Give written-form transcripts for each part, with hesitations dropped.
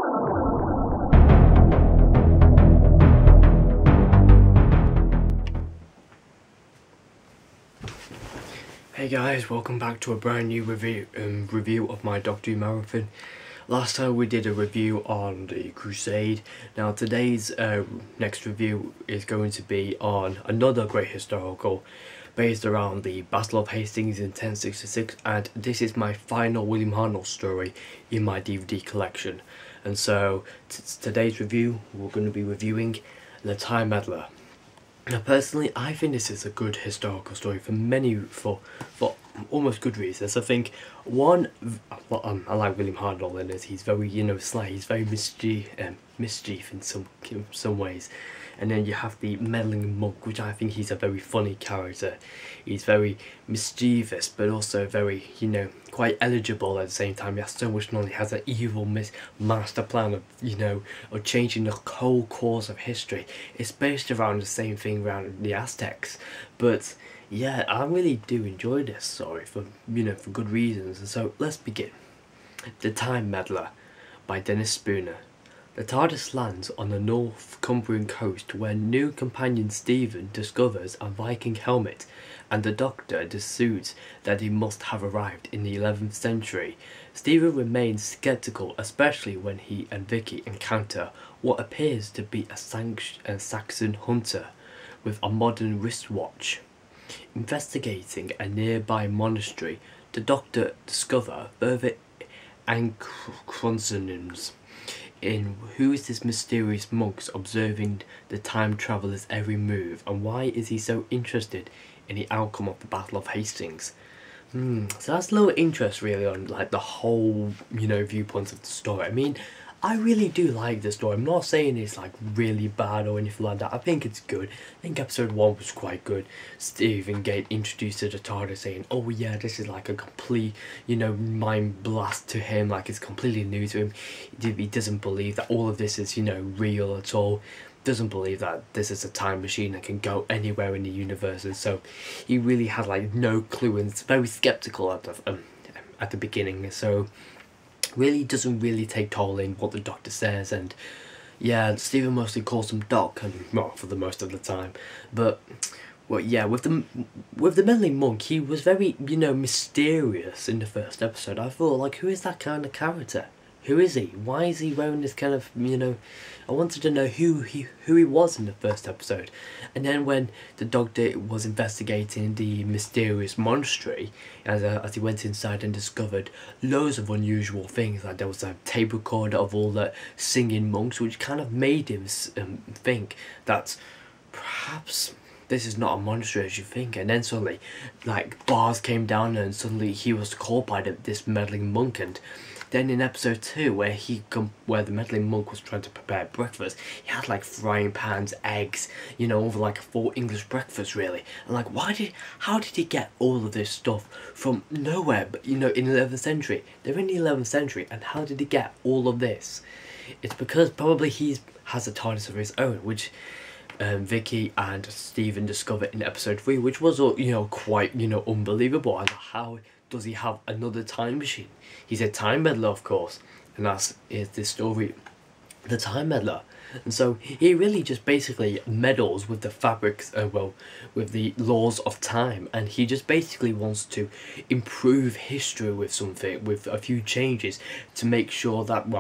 Hey guys, welcome back to a brand new review of my Doctor Who marathon. Last time we did a review on the Crusade. Now today's next review is going to be on another great historical based around the Battle of Hastings in 1066, and this is my final William Hartnell story in my DVD collection. And so today's review, we're going to be reviewing The Time Meddler. Now personally, I think this is a good historical story for almost good reasons. I think one, I like William Hartnell in it. He's very, sly. He's very mischief in some ways. And then you have the meddling monk, which I think he's a very funny character. He's very mischievous, but also very, quite eligible at the same time. He has so much knowledge. He has an evil master plan of changing the whole course of history. It's based around the same thing around the Aztecs, but yeah, I really do enjoy this story for good reasons. And so let's begin. The Time Meddler by Dennis Spooner. The TARDIS lands on the North Cumbrian coast where new companion Stephen discovers a Viking helmet, and the Doctor decides that he must have arrived in the 11th century. Stephen remains skeptical, especially when he and Vicky encounter what appears to be a Saxon hunter with a modern wristwatch. Investigating a nearby monastery, the Doctor discovers further anachronisms in who is this mysterious monk observing the time traveller's every move, and why is he so interested in the outcome of the Battle of Hastings. So that's a little interest really on like the whole viewpoints of the story. I mean, I really do like the story. I'm not saying it's like really bad or anything like that. I think it's good. I think episode 1 was quite good. Stephen getting introduced to the TARDIS, saying, oh yeah, this is like a complete, mind blast to him. Like it's completely new to him. He doesn't believe that all of this is, real at all. Doesn't believe that this is a time machine that can go anywhere in the universe. And so he really had like no clue and is very skeptical at the beginning. So really doesn't really take toll in what the Doctor says, and yeah, Stephen mostly calls him Doc, and well, for the most of the time. But well, yeah, with the meddling monk, he was very mysterious in the first episode. I thought, like, who is that kind of character? Who is he? Why is he wearing this kind of, I wanted to know who he was in the first episode. And then when the Doctor was investigating the mysterious monastery, as he went inside and discovered loads of unusual things, like there was a tape recorder of all the singing monks, which kind of made him think that perhaps this is not a monastery as you think. And then suddenly, like, bars came down, and suddenly he was caught by this meddling monk. And then in episode 2, where the meddling monk was trying to prepare breakfast, he had like frying pans, eggs, over like a full English breakfast really. And like, how did he get all of this stuff from nowhere? But in the 11th century, they're in the 11th century, and how did he get all of this? It's because probably he has a TARDIS of his own, which Vicky and Stephen discovered in episode 3, which was quite unbelievable. And how does he have another time machine? He's a time meddler, of course, and that's this story, The Time Meddler. And so he really just basically meddles with the fabrics, with the laws of time, and he just basically wants to improve history with something, with a few changes to make sure that,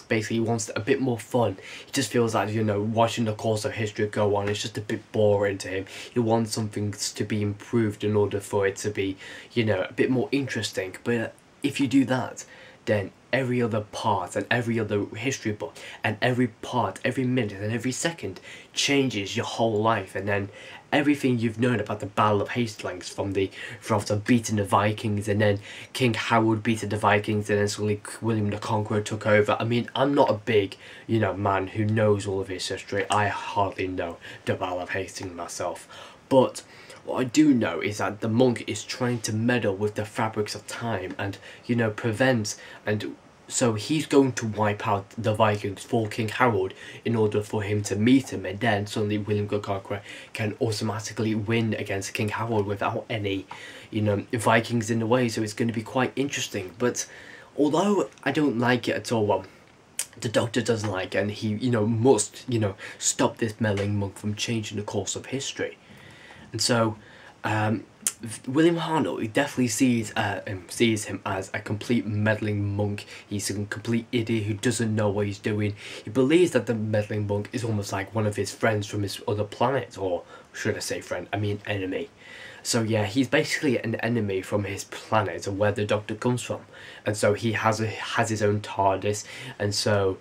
basically he wants a bit more fun. He just feels like, watching the course of history go on, it's just a bit boring to him. He wants something to be improved in order for it to be, a bit more interesting. But if you do that, then every other part and every other history book and every part, every minute and every second changes your whole life. And then everything you've known about the Battle of Hastings, from beating the Vikings, and then King Harold beating the Vikings, and then suddenly William the Conqueror took over. I mean, I'm not a big, man who knows all of his history. I hardly know the Battle of Hastings myself. But what I do know is that the monk is trying to meddle with the fabrics of time and, prevent, and so he's going to wipe out the Vikings for King Harold in order for him to meet him, and then suddenly William the Conqueror can automatically win against King Harold without any, Vikings in the way. So it's going to be quite interesting. But although I don't like it at all, the Doctor doesn't like, and he, must, stop this meddling monk from changing the course of history. And so, William Hartnell, he definitely sees him as a complete meddling monk. He's a complete idiot who doesn't know what he's doing. He believes that the meddling monk is almost like one of his friends from his other planet, or should I say friend, I mean enemy. So yeah, he's basically an enemy from his planet and where the Doctor comes from. And so he has his own TARDIS, and so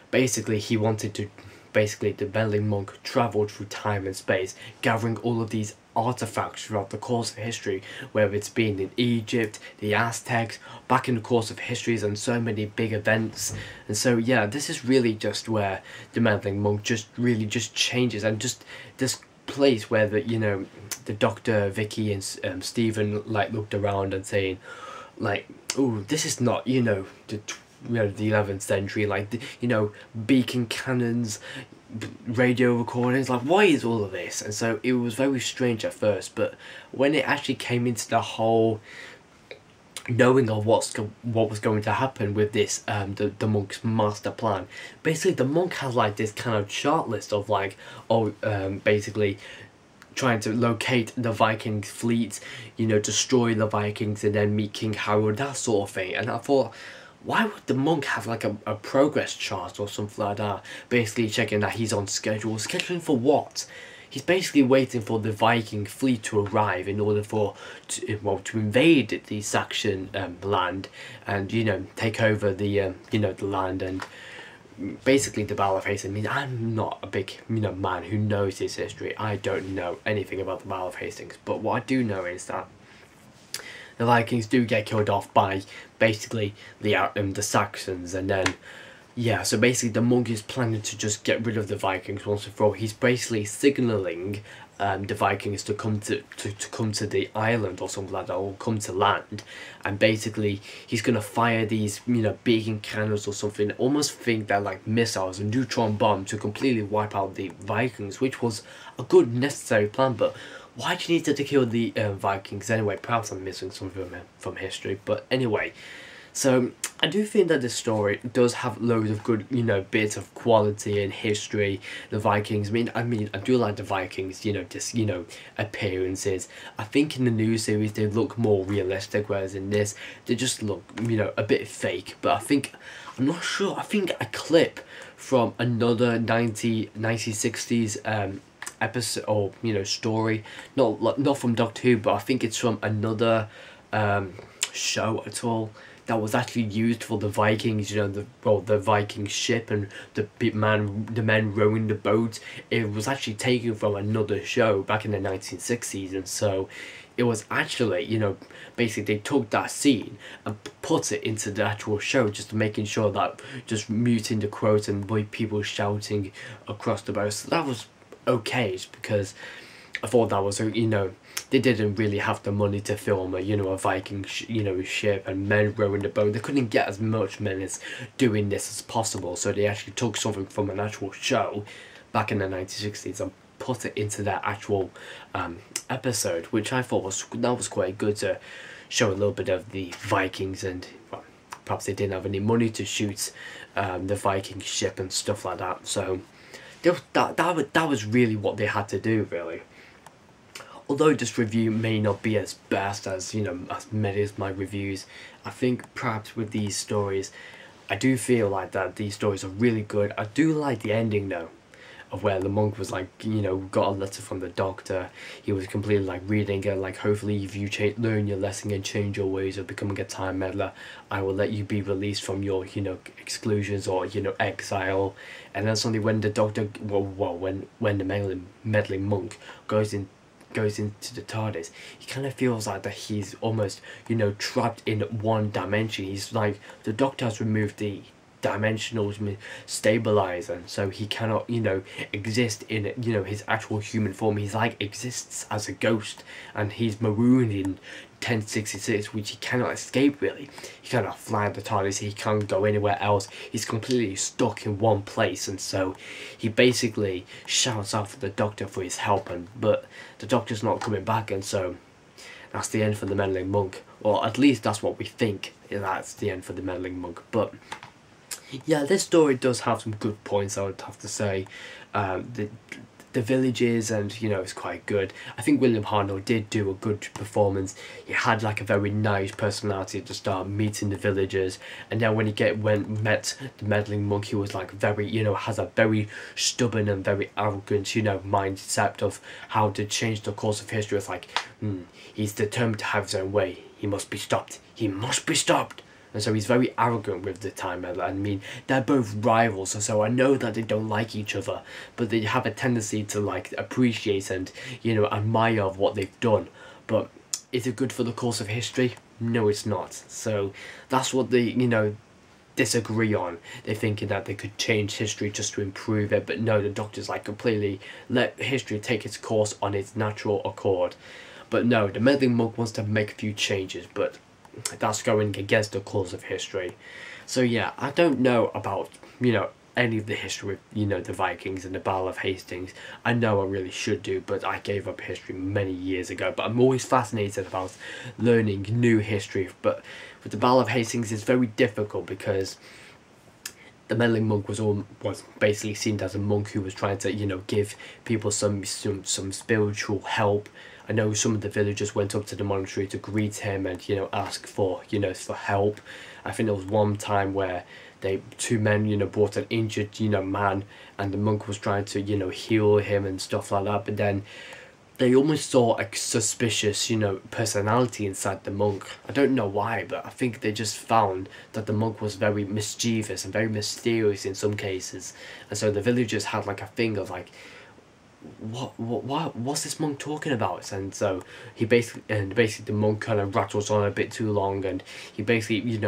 basically he wanted to, the meddling monk travelled through time and space, gathering all of these artifacts throughout the course of history, whether it's been in Egypt, the Aztecs, back in the course of histories, and so many big events. And so yeah, this is really just where the meddling monk just changes, and just this place where the Doctor, Vicky, and Stephen like looked around and saying, like, oh, this is not the 11th century, like beacon cannons, radio recordings, like why is all of this? And so it was very strange at first, but when it actually came into the whole knowing of what was going to happen with this the monk's master plan, basically the monk has like this kind of chart list of like, basically trying to locate the Viking fleet, destroy the Vikings and then meet King Harold, that sort of thing. And I thought, why would the monk have like a progress chart or something like that, basically checking that he's on schedule? Scheduling for what? He's basically waiting for the Viking fleet to arrive in order to invade the Saxon land and take over the the land. And basically the Battle of Hastings, I mean, I'm not a big man who knows his history. I don't know anything about the Battle of Hastings, but what I do know is that the Vikings do get killed off by basically the Saxons. And then yeah, so basically the monk is planning to just get rid of the Vikings once and for all. He's basically signalling the Vikings to come to the island or something like that, or come to land, and basically he's gonna fire these beacon cannons or something, almost think they're like missiles and neutron bomb to completely wipe out the Vikings, which was a good necessary plan. But why do you need to kill the Vikings anyway? Perhaps I'm missing something from history, but anyway. So I do think that this story does have loads of good, bits of quality and history. The Vikings, I mean, I do like the Vikings, just, appearances. I think in the new series they look more realistic, whereas in this they just look, a bit fake. But I'm not sure. I think a clip from another 1960s episode or story, not from Doctor Who, but I think it's from another show at all, that was actually used for the Vikings, the Viking ship and the men rowing the boat. It was actually taken from another show back in the 1960s, and so it was actually, basically they took that scene and put it into the actual show, just making sure that, just muting the quotes and people shouting across the boat. So that was okay, because I thought that was, they didn't really have the money to film a Viking ship and men rowing the boat. They couldn't get as much men as doing this as possible, so they actually took something from an actual show back in the 1960s and put it into that actual episode, which I thought was quite good to show a little bit of the Vikings. And well, perhaps they didn't have any money to shoot the Viking ship and stuff like that, so that was really what they had to do, really. Although this review may not be as best as as many as my reviews, I think perhaps with these stories, I do feel like that these stories are really good. I do like the ending though, of where the monk was like, got a letter from the Doctor. He was completely like reading it, like, hopefully if you learn your lesson and change your ways of becoming a time meddler, I will let you be released from your exclusions or exile. And then suddenly when the Doctor, when the meddling monk goes into the TARDIS, he kind of feels like that he's almost trapped in one dimension. He's like, the Doctor has removed the dimensional stabilizer, so he cannot exist in his actual human form. He's like exists as a ghost, and he's marooned in 1066, which he cannot escape really. He cannot fly the TARDIS, he can't go anywhere else. He's completely stuck in one place, and so he basically shouts out for the Doctor for his help, but the Doctor's not coming back, and so that's the end for the meddling monk. Or at least that's what we think, that's the end for the meddling monk. But Yeah, this story does have some good points, I would have to say. The villages, and it's quite good. I think William Hartnell did do a good performance. He had like a very nice personality at the start, meeting the villagers, and then when he met the meddling monk, he was like very, has a very stubborn and very arrogant, mindset of how to change the course of history. It's like, he's determined to have his own way. He must be stopped. He must be stopped. And so he's very arrogant with the Time Meddler. I mean, they're both rivals, so I know that they don't like each other, but they have a tendency to like appreciate and admire of what they've done. But is it good for the course of history? No, it's not. So that's what they disagree on. They're thinking that they could change history just to improve it, but no, the Doctor's like completely let history take its course on its natural accord. But no, the meddling monk wants to make a few changes, but that's going against the course of history. So yeah, I don't know about any of the history of the Vikings and the Battle of Hastings. I know I really should do, but I gave up history many years ago. But I'm always fascinated about learning new history. But with the Battle of Hastings, it's very difficult because the meddling monk was basically seen as a monk who was trying to give people some spiritual help. I know some of the villagers went up to the monastery to greet him and ask for for help. I think there was one time where two men brought an injured man, and the monk was trying to heal him and stuff like that. But then they almost saw a suspicious personality inside the monk. I don't know why, but I think they just found that the monk was very mischievous and very mysterious in some cases, and so the villagers had like a thing of like, what's this monk talking about? And so he basically the monk kind of rattles on a bit too long, and he basically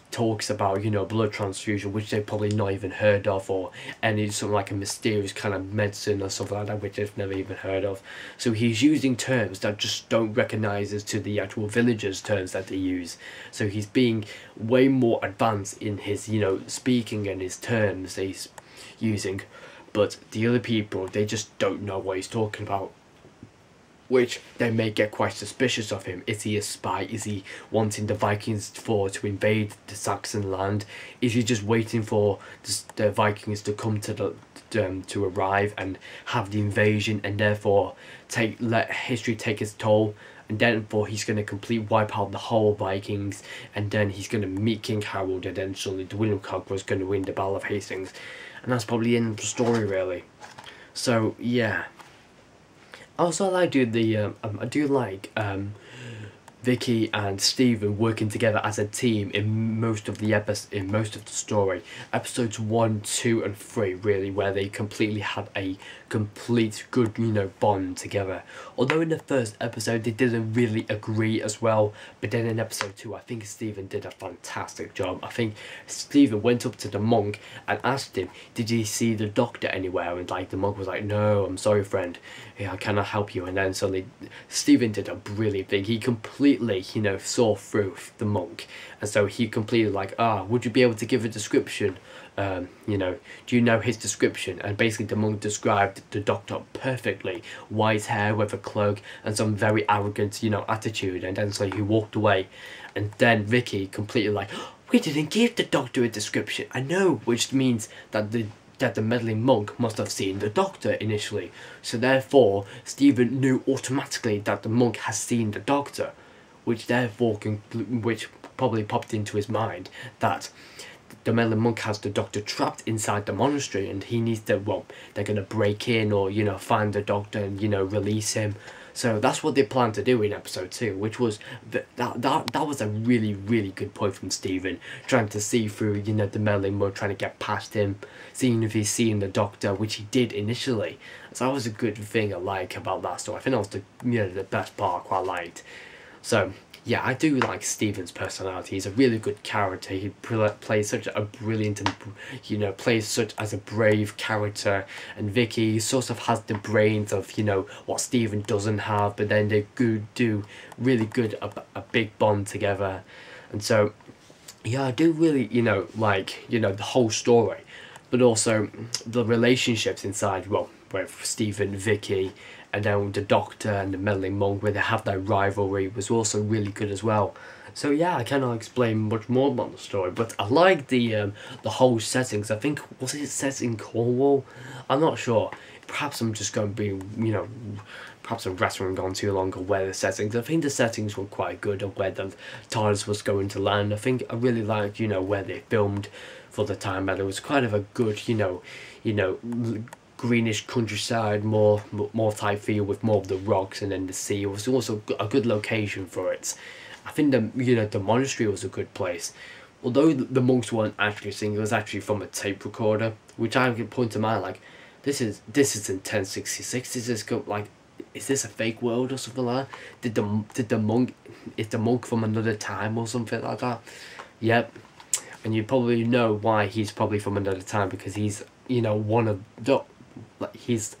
talks about blood transfusion, which they've probably not even heard of, or any something like a mysterious kind of medicine or something like that which they've never even heard of. So he's using terms that just don't recognize as to the actual villagers' terms that they use. So he's being way more advanced in his speaking and his terms that he's using. But the other people, they just don't know what he's talking about, which they may get quite suspicious of him. Is he a spy? Is he wanting the Vikings to invade the Saxon land? Is he just waiting for the Vikings to come to arrive and have the invasion, and therefore let history take its toll? And therefore he's going to completely wipe out the whole Vikings, and then he's going to meet King Harold, and then suddenly the William Conqueror is going to win the Battle of Hastings. And that's probably the end of the story, really. So yeah. Also, I do like Vicky and Stephen working together as a team in most of the story. Episodes 1, 2, and 3, really, where they completely had a complete good bond together. Although in the first episode they didn't really agree as well, but then in episode 2 I think Stephen did a fantastic job. I think Stephen went up to the monk and asked him, did he see the doctor anywhere? And like the monk was like, no, I'm sorry friend, I cannot help you. And then suddenly Stephen did a brilliant thing. He completely saw through the monk, and so he completely like, would you be able to give a description? Do you know his description? And basically the monk described the doctor perfectly. White hair with a cloak and some very arrogant attitude. And then so he walked away, and then Vicky completely like, we didn't give the doctor a description. I know, which means that the meddling monk must have seen the doctor initially. So therefore Stephen knew automatically that the monk has seen the doctor, which probably popped into his mind that the meddling monk has the doctor trapped inside the monastery, and he needs to, they're going to break in or find the doctor and release him. So that's what they plan to do in episode 2, which was that was a really, really good point from Stephen, trying to see through the meddling monk, trying to get past him, seeing if he's seen the doctor, which he did initially. So that was a good thing I like about that story. I think that was the best part I quite liked. So yeah, I do like Stephen's personality. He's a really good character. He plays such a brilliant and plays such as a brave character. And Vicky sort of has the brains of what Stephen doesn't have, but then they do really good a big bond together. And so yeah, I do really like the whole story, but also the relationships inside, with Stephen, Vicky, and then the doctor and the meddling monk, where they have that rivalry, was also really good as well. So yeah, I cannot explain much more about the story, but I like the whole settings. I think, was it set in Cornwall? I'm not sure. Perhaps I'm just going to be, perhaps I'm rattling on too long on where the settings. I think the settings were quite good on where the TARDIS was going to land. I think I really liked, where they filmed for the Time Meddler. It was kind of a good, greenish countryside, more type feel with more of the rocks and then the sea. It was also a good location for it. I think the monastery was a good place. Although the monks weren't actually singing, it was actually from a tape recorder, which I could point to mind like, this is in 1066. Is this a fake world or something like that? Is the monk from another time or something like that? Yep. And you probably know why he's probably from another time, because he's one of the, he's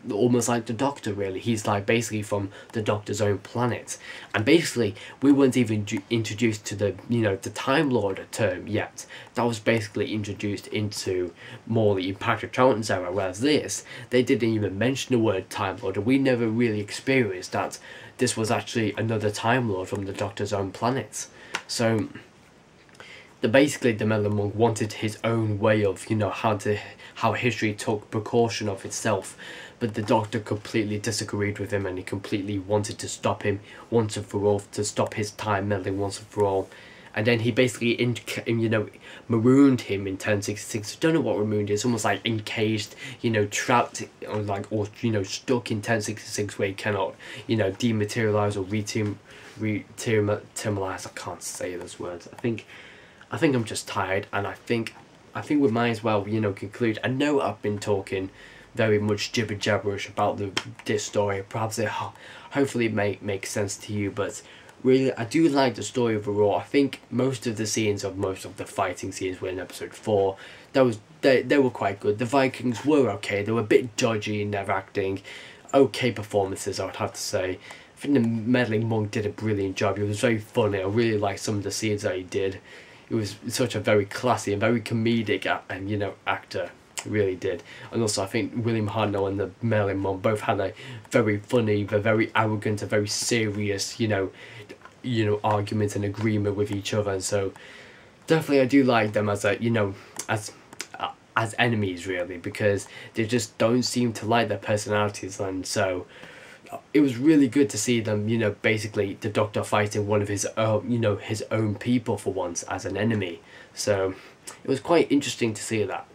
almost like the Doctor, really. He's like basically from the Doctor's own planet, and basically we weren't even introduced to the the Time Lord term yet. That was basically introduced into more the Patrick era, whereas this, they didn't even mention the word Time Lord, and we never really experienced that this was actually another Time Lord from the Doctor's own planet. So basically the Meddler monk wanted his own way of how history took precaution of itself, but the Doctor completely disagreed with him, and he completely wanted to stop him once and for all, to stop his time meddling once and for all. And then he basically marooned him in 1066. I don't know what marooned is. Almost like encaged, trapped, or stuck in 1066, where he cannot dematerialize or rematerialize. I can't say those words. I think I'm just tired, and I think we might as well conclude. I know I've been talking very much jibber jabberish about this story. Perhaps it hopefully make sense to you, but really I do like the story overall. I think most of the fighting scenes were in episode 4. They were quite good. The Vikings were okay. They were a bit dodgy in their acting. Okay performances, I would have to say. I think the meddling monk did a brilliant job. It was very funny. I really liked some of the scenes that he did. It was such a very classy and very comedic actor. Really did. And also I think William Hartnell and the meddling monk both had a very funny, but very arrogant, a very serious argument and agreement with each other. And so definitely I do like them as as enemies, really, because they just don't seem to like their personalities. And so it was really good to see them, basically the Doctor fighting one of his own people for once as an enemy. So it was quite interesting to see that.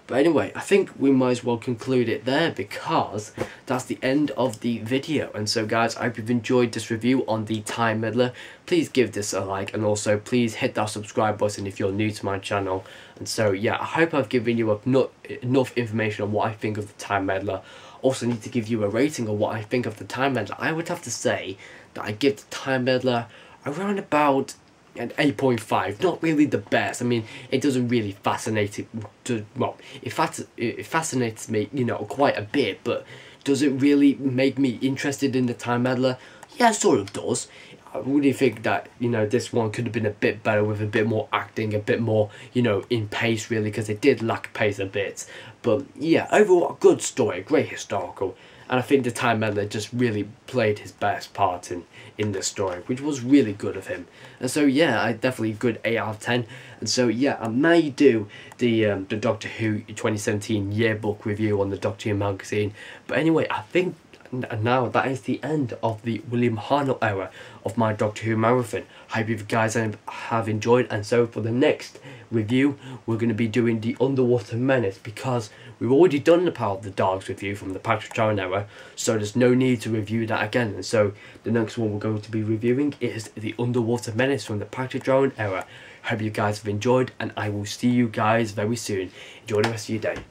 But anyway, I think we might as well conclude it there, because that's the end of the video. And so guys, I hope you've enjoyed this review on the Time Meddler. Please give this a like, and also please hit that subscribe button if you're new to my channel. And so yeah, I hope I've given you enough information on what I think of the Time Meddler. Also need to give you a rating on what I think of the Time Meddler. I would have to say that I give the Time Meddler around about an 8.5. Not really the best. I mean, it doesn't really fascinate it. It fascinates me, quite a bit. But does it really make me interested in the Time Meddler? Yeah, it sort of does. I really think that this one could have been a bit better, with a bit more acting, a bit more in pace, really, because it did lack pace a bit. But yeah, overall a good story, great historical. And I think the Time Meddler just really played his best part in this story, which was really good of him. And so yeah, I definitely good 8 out of 10. And so yeah, I may do the Doctor Who 2017 yearbook review on the Doctor Who magazine. But anyway, I think now that is the end of the William Hartnell era of my Doctor Who marathon. Hope you guys have enjoyed, and so for the next review we're going to be doing the Underwater Menace, because we've already done the Power of the Dogs review from the Patrick Troughton era, so there's no need to review that again. And so the next one we're going to be reviewing is the Underwater Menace from the Patrick Troughton era. Hope you guys have enjoyed, and I will see you guys very soon. Enjoy the rest of your day.